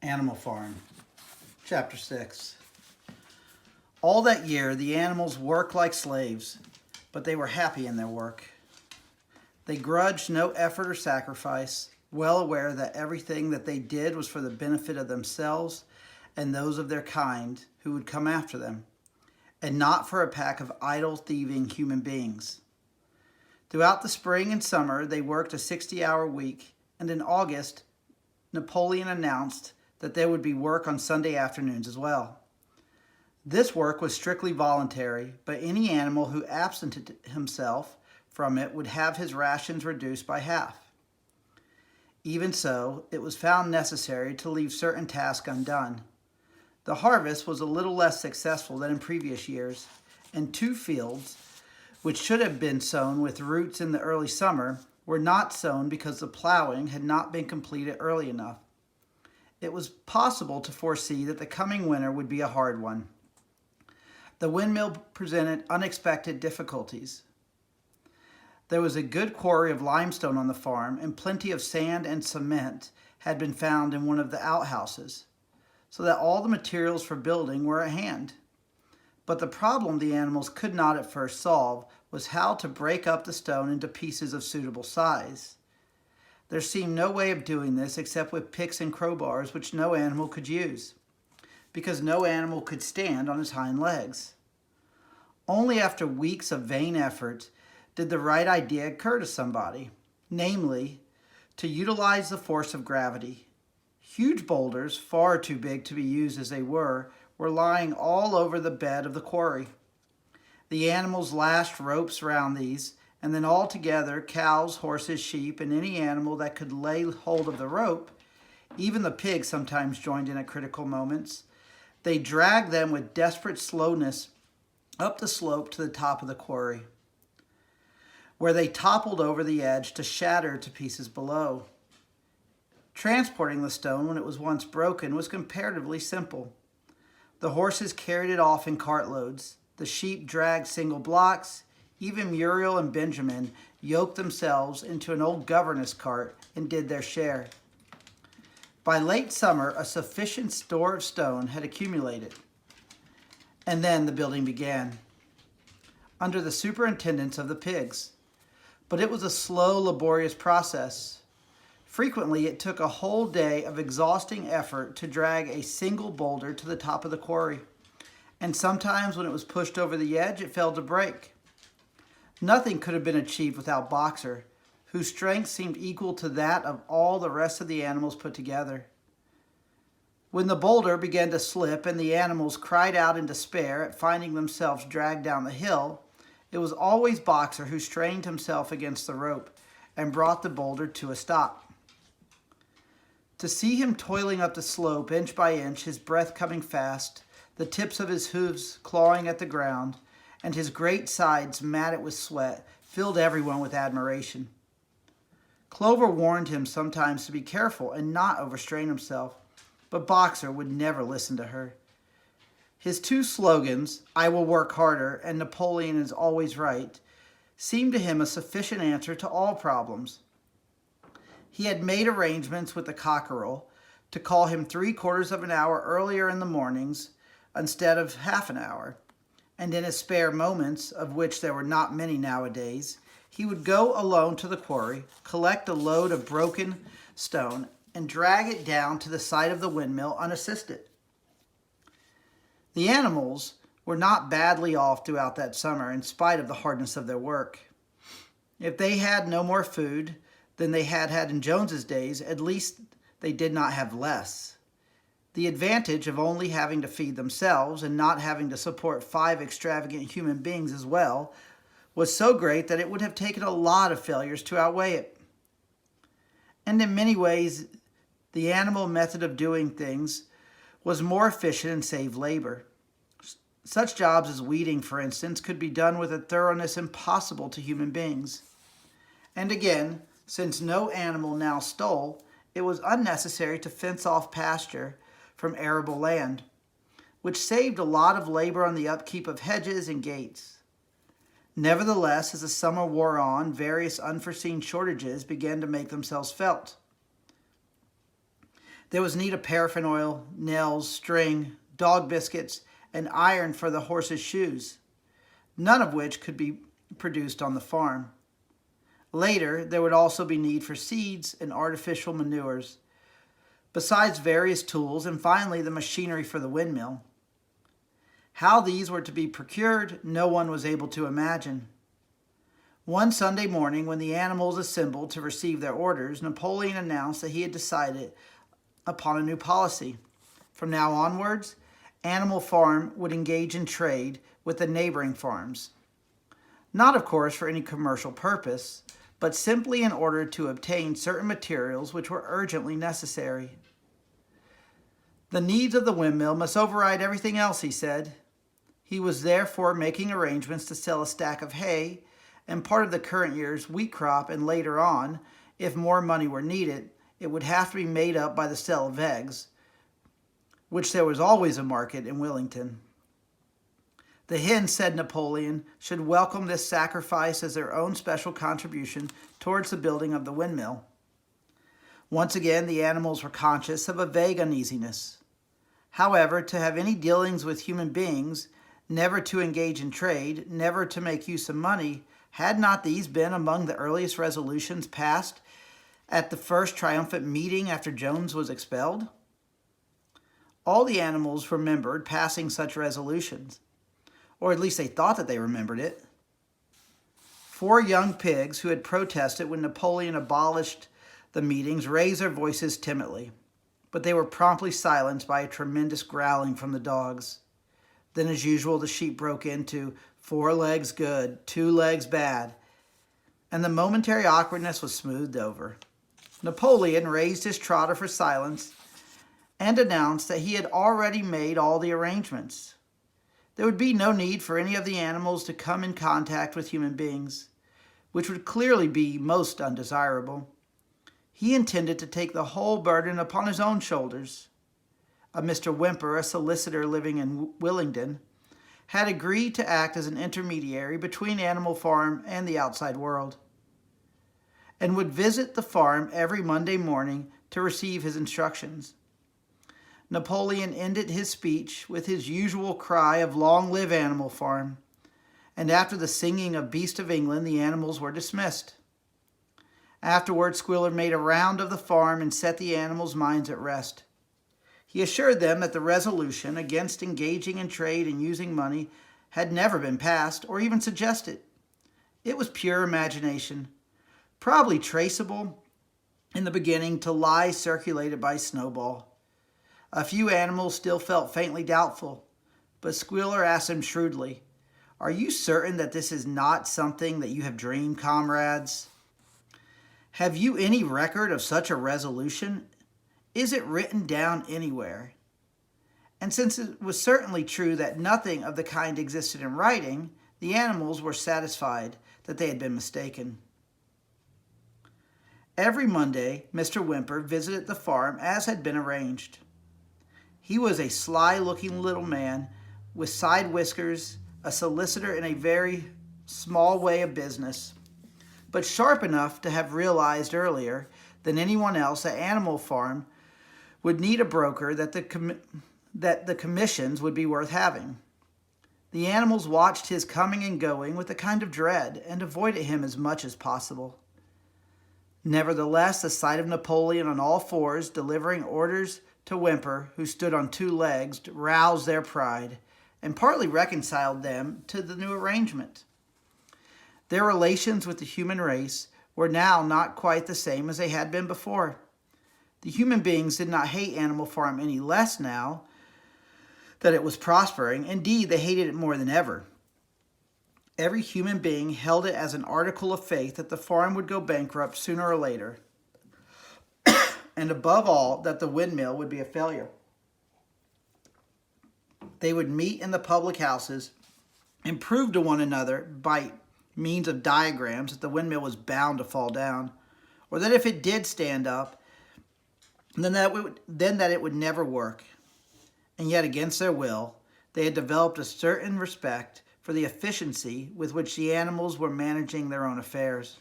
Animal Farm, Chapter 6. All that year, the animals worked like slaves, but they were happy in their work. They grudged no effort or sacrifice, well aware that everything that they did was for the benefit of themselves and those of their kind who would come after them, and not for a pack of idle, thieving human beings. Throughout the spring and summer, they worked a 60-hour week, and in August, Napoleon announced that there would be work on Sunday afternoons as well. This work was strictly voluntary, but any animal who absented himself from it would have his rations reduced by half. Even so, it was found necessary to leave certain tasks undone. The harvest was a little less successful than in previous years, and 2 fields, which should have been sown with roots in the early summer, were not sown because the plowing had not been completed early enough. It was possible to foresee that the coming winter would be a hard one. The windmill presented unexpected difficulties. There was a good quarry of limestone on the farm, and plenty of sand and cement had been found in one of the outhouses, so that all the materials for building were at hand. But the problem the animals could not at first solve was how to break up the stone into pieces of suitable size. There seemed no way of doing this except with picks and crowbars, which no animal could use, because no animal could stand on his hind legs. Only after weeks of vain effort did the right idea occur to somebody, namely, to utilize the force of gravity. Huge boulders, far too big to be used as they were lying all over the bed of the quarry. The animals lashed ropes around these, and then all together, cows, horses, sheep, and any animal that could lay hold of the rope, even the pigs sometimes joined in at critical moments, they dragged them with desperate slowness up the slope to the top of the quarry, where they toppled over the edge to shatter to pieces below. Transporting the stone when it was once broken was comparatively simple. The horses carried it off in cartloads. The sheep dragged single blocks. Even Muriel and Benjamin yoked themselves into an old governess cart and did their share. By late summer, a sufficient store of stone had accumulated, and then the building began, under the superintendence of the pigs. But it was a slow, laborious process. Frequently, it took a whole day of exhausting effort to drag a single boulder to the top of the quarry, and sometimes when it was pushed over the edge, it fell to break. Nothing could have been achieved without Boxer, whose strength seemed equal to that of all the rest of the animals put together. When the boulder began to slip and the animals cried out in despair at finding themselves dragged down the hill, it was always Boxer who strained himself against the rope and brought the boulder to a stop. To see him toiling up the slope inch by inch, his breath coming fast, the tips of his hooves clawing at the ground, and his great sides matted with sweat, filled everyone with admiration. Clover warned him sometimes to be careful and not overstrain himself, but Boxer would never listen to her. His 2 slogans, "I will work harder" and "Napoleon is always right," seemed to him a sufficient answer to all problems. He had made arrangements with the cockerel to call him 3/4 of an hour earlier in the mornings instead of half an hour, and in his spare moments, of which there were not many nowadays, he would go alone to the quarry, collect a load of broken stone, and drag it down to the site of the windmill unassisted. The animals were not badly off throughout that summer, in spite of the hardness of their work. If they had no more food than they had had in Jones's days, at least they did not have less. The advantage of only having to feed themselves and not having to support 5 extravagant human beings as well was so great that it would have taken a lot of failures to outweigh it. And in many ways, the animal method of doing things was more efficient and saved labor. Such jobs as weeding, for instance, could be done with a thoroughness impossible to human beings. And again, since no animal now stole, it was unnecessary to fence off pasture from arable land, which saved a lot of labor on the upkeep of hedges and gates. Nevertheless, as the summer wore on, various unforeseen shortages began to make themselves felt. There was need of paraffin oil, nails, string, dog biscuits, and iron for the horses' shoes, none of which could be produced on the farm. Later, there would also be need for seeds and artificial manures, besides various tools, and finally the machinery for the windmill. How these were to be procured, no one was able to imagine. One Sunday morning, when the animals assembled to receive their orders, Napoleon announced that he had decided upon a new policy. From now onwards, Animal Farm would engage in trade with the neighboring farms. Not, of course, for any commercial purpose, but simply in order to obtain certain materials which were urgently necessary. The needs of the windmill must override everything else, he said. He was therefore making arrangements to sell a stack of hay and part of the current year's wheat crop, and later on, if more money were needed, it would have to be made up by the sale of eggs, which there was always a market in Wellington. The hens, said Napoleon, should welcome this sacrifice as their own special contribution towards the building of the windmill. Once again, the animals were conscious of a vague uneasiness. However, to have any dealings with human beings, never to engage in trade, never to make use of money, had not these been among the earliest resolutions passed at the first triumphant meeting after Jones was expelled? All the animals remembered passing such resolutions, or at least they thought that they remembered it. 4 young pigs who had protested when Napoleon abolished the meetings raised their voices timidly, but they were promptly silenced by a tremendous growling from the dogs. Then, as usual, the sheep broke into 4 legs good, 2 legs bad, and the momentary awkwardness was smoothed over. Napoleon raised his trotter for silence and announced that he had already made all the arrangements. There would be no need for any of the animals to come in contact with human beings, which would clearly be most undesirable. He intended to take the whole burden upon his own shoulders. A Mr. Whimper, a solicitor living in Willingdon, had agreed to act as an intermediary between Animal Farm and the outside world, and would visit the farm every Monday morning to receive his instructions. Napoleon ended his speech with his usual cry of "Long live Animal Farm," and after the singing of Beast of England, the animals were dismissed. Afterward, Squealer made a round of the farm and set the animals' minds at rest. He assured them that the resolution against engaging in trade and using money had never been passed or even suggested. It was pure imagination, probably traceable in the beginning to lies circulated by Snowball. A few animals still felt faintly doubtful, but Squealer asked him shrewdly, "Are you certain that this is not something that you have dreamed, comrades? Have you any record of such a resolution? Is it written down anywhere?" And since it was certainly true that nothing of the kind existed in writing, the animals were satisfied that they had been mistaken. Every Monday, Mr. Whimper visited the farm as had been arranged. He was a sly-looking little man with side whiskers, a solicitor in a very small way of business, but sharp enough to have realized earlier than anyone else that Animal Farm would need a broker, that the commissions would be worth having. The animals watched his coming and going with a kind of dread and avoided him as much as possible. Nevertheless, the sight of Napoleon on all fours delivering orders to Whimper, who stood on 2 legs, roused their pride and partly reconciled them to the new arrangement. Their relations with the human race were now not quite the same as they had been before. The human beings did not hate Animal Farm any less now that it was prospering. Indeed, they hated it more than ever. Every human being held it as an article of faith that the farm would go bankrupt sooner or later, and above all, that the windmill would be a failure. They would meet in the public houses and prove to one another by means of diagrams that the windmill was bound to fall down, or that if it did stand up, then that it would never work. And yet, against their will, they had developed a certain respect for the efficiency with which the animals were managing their own affairs.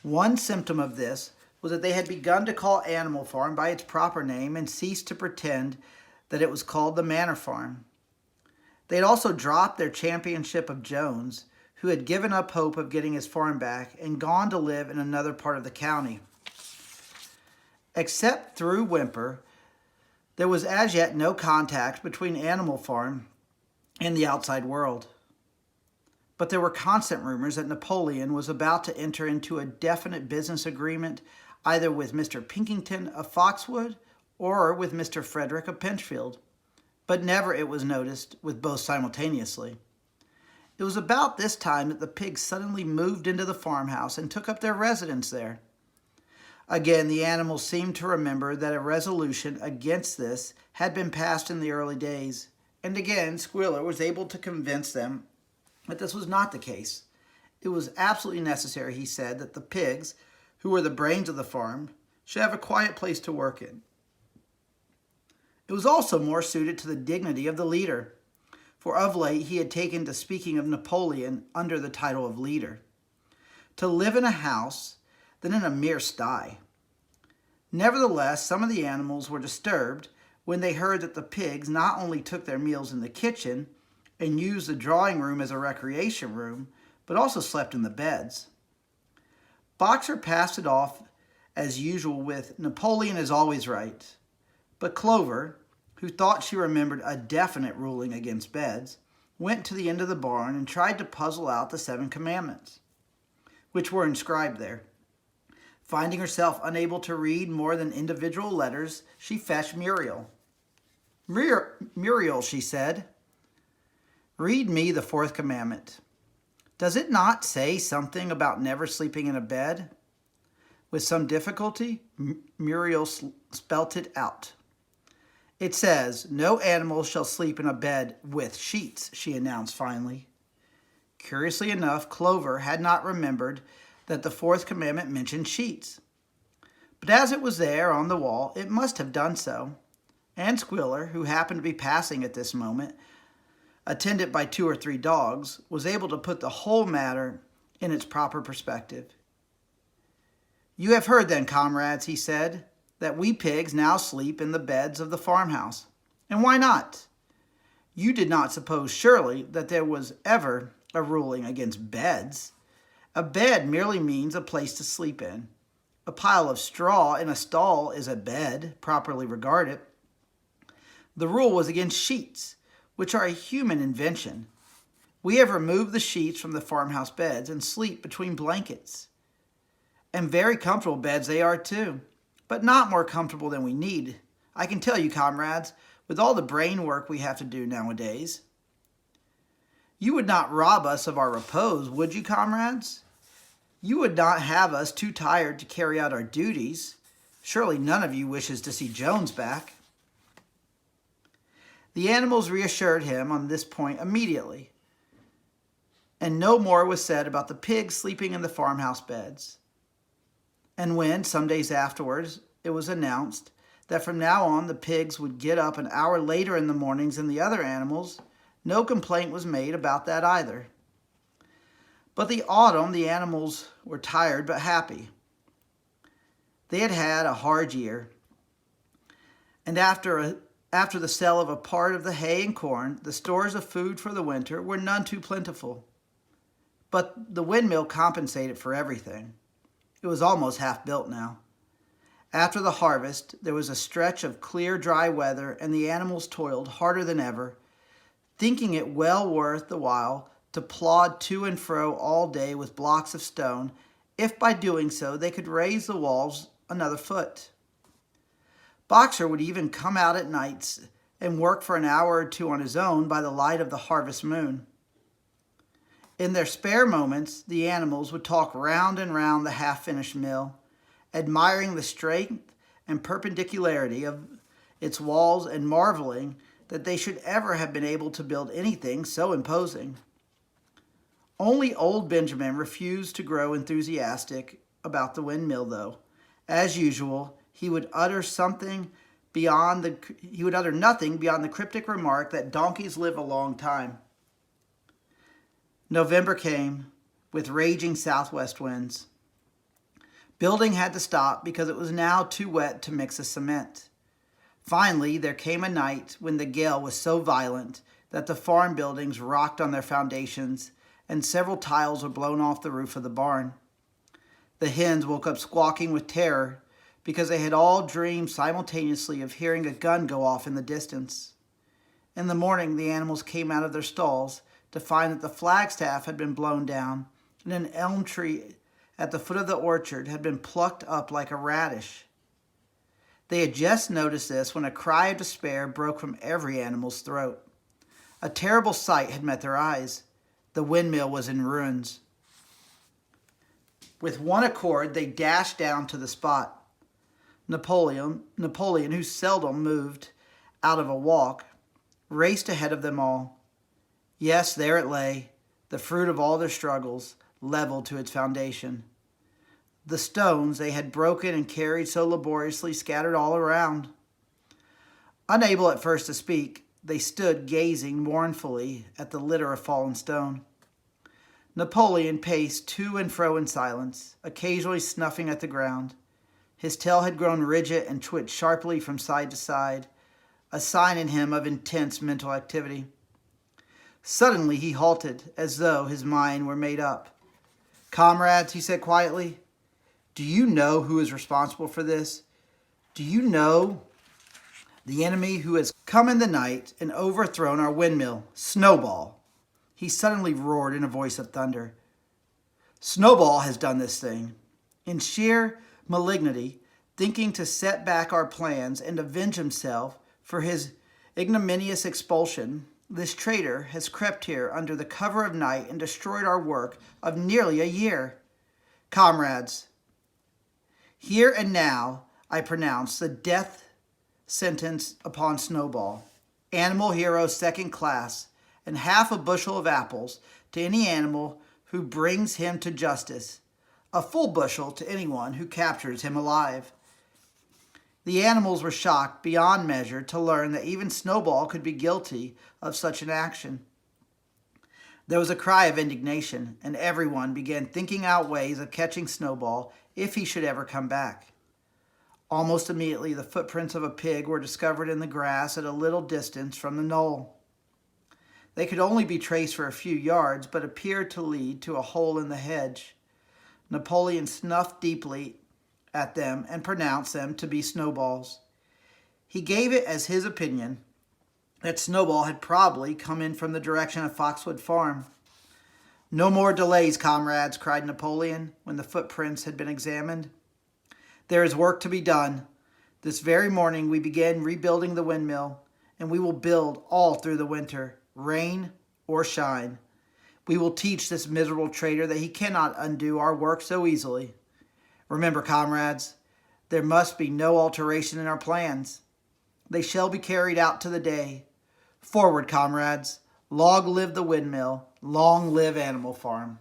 One symptom of this was that they had begun to call Animal Farm by its proper name and ceased to pretend that it was called the Manor Farm. They had also dropped their championship of Jones, who had given up hope of getting his farm back and gone to live in another part of the county. Except through Whimper, there was as yet no contact between Animal Farm and the outside world. But there were constant rumors that Napoleon was about to enter into a definite business agreement either with Mr. Pinkington of Foxwood or with Mr. Frederick of Pinchfield. But never, it was noticed, with both simultaneously. It was about this time that the pigs suddenly moved into the farmhouse and took up their residence there. Again, the animals seemed to remember that a resolution against this had been passed in the early days, and again Squealer was able to convince them that this was not the case. It was absolutely necessary, he said, that the pigs, who were the brains of the farm, should have a quiet place to work in. It was also more suited to the dignity of the leader, for of late he had taken to speaking of Napoleon under the title of leader. To live in a house than in a mere sty. Nevertheless, some of the animals were disturbed when they heard that the pigs not only took their meals in the kitchen and used the drawing room as a recreation room, but also slept in the beds. Boxer passed it off as usual with, "Napoleon is always right." But Clover, who thought she remembered a definite ruling against beds, went to the end of the barn and tried to puzzle out the 7 commandments, which were inscribed there. Finding herself unable to read more than individual letters, she fetched Muriel. "Muriel," she said, "read me the 4th commandment. Does it not say something about never sleeping in a bed?" With some difficulty, Muriel spelt it out. "It says, 'No animal shall sleep in a bed with sheets,'" she announced finally. Curiously enough, Clover had not remembered that the 4th commandment mentioned sheets. But as it was there on the wall, it must have done so, and Squealer, who happened to be passing at this moment, attended by 2 or 3 dogs, was able to put the whole matter in its proper perspective. "You have heard then, comrades," he said, "that we pigs now sleep in the beds of the farmhouse. And why not? You did not suppose, surely, that there was ever a ruling against beds. A bed merely means a place to sleep in. A pile of straw in a stall is a bed, properly regarded. The rule was against sheets, which are a human invention. We have removed the sheets from the farmhouse beds and sleep between blankets. And very comfortable beds they are too, but not more comfortable than we need, I can tell you, comrades, with all the brain work we have to do nowadays. You would not rob us of our repose, would you, comrades? You would not have us too tired to carry out our duties. Surely none of you wishes to see Jones back." The animals reassured him on this point immediately, and no more was said about the pigs sleeping in the farmhouse beds. And when, some days afterwards, it was announced that from now on the pigs would get up an hour later in the mornings than the other animals, no complaint was made about that either. But the autumn, the animals were tired but happy. They had had a hard year, and after the sale of a part of the hay and corn, the stores of food for the winter were none too plentiful. But the windmill compensated for everything. It was almost half built now. After the harvest, there was a stretch of clear, dry weather, and the animals toiled harder than ever, thinking it well worth the while to plod to and fro all day with blocks of stone, if by doing so they could raise the walls another foot. Boxer would even come out at nights and work for an hour or 2 on his own by the light of the harvest moon. In their spare moments, the animals would talk round and round the half-finished mill, admiring the strength and perpendicularity of its walls and marveling that they should ever have been able to build anything so imposing. Only old Benjamin refused to grow enthusiastic about the windmill, though. As usual, he would utter nothing beyond the cryptic remark that donkeys live a long time. November came with raging southwest winds. Building had to stop because it was now too wet to mix the cement. Finally, there came a night when the gale was so violent that the farm buildings rocked on their foundations and several tiles were blown off the roof of the barn. The hens woke up squawking with terror because they had all dreamed simultaneously of hearing a gun go off in the distance. In the morning, the animals came out of their stalls to find that the flagstaff had been blown down and an elm tree at the foot of the orchard had been plucked up like a radish. They had just noticed this when a cry of despair broke from every animal's throat. A terrible sight had met their eyes. The windmill was in ruins. With one accord, they dashed down to the spot. Napoleon, who seldom moved out of a walk, raced ahead of them all. Yes, there it lay, the fruit of all their struggles, leveled to its foundation. The stones they had broken and carried so laboriously scattered all around. Unable at first to speak, they stood gazing mournfully at the litter of fallen stone. Napoleon paced to and fro in silence, occasionally snuffing at the ground. His tail had grown rigid and twitched sharply from side to side, a sign in him of intense mental activity. Suddenly he halted, as though his mind were made up. "Comrades," he said quietly, "do you know who is responsible for this? Do you know the enemy who has come in the night and overthrown our windmill, Snowball?" He suddenly roared in a voice of thunder. "Snowball has done this thing. In sheer malignity, thinking to set back our plans and avenge himself for his ignominious expulsion, this traitor has crept here under the cover of night and destroyed our work of nearly a year. Comrades, here and now I pronounce the death sentence upon Snowball, animal hero second class, and half a bushel of apples to any animal who brings him to justice, a full bushel to anyone who captures him alive." The animals were shocked beyond measure to learn that even Snowball could be guilty of such an action. There was a cry of indignation, and everyone began thinking out ways of catching Snowball if he should ever come back. Almost immediately, the footprints of a pig were discovered in the grass at a little distance from the knoll. They could only be traced for a few yards, but appeared to lead to a hole in the hedge. Napoleon snuffed deeply at them and pronounced them to be Snowball's. He gave it as his opinion that Snowball had probably come in from the direction of Foxwood Farm. "No more delays, comrades," cried Napoleon when the footprints had been examined. "There is work to be done. This very morning we begin rebuilding the windmill, and we will build all through the winter, rain or shine. We will teach this miserable traitor that he cannot undo our work so easily. Remember, comrades, there must be no alteration in our plans. They shall be carried out to the day. Forward, comrades. Long live the windmill. Long live Animal Farm."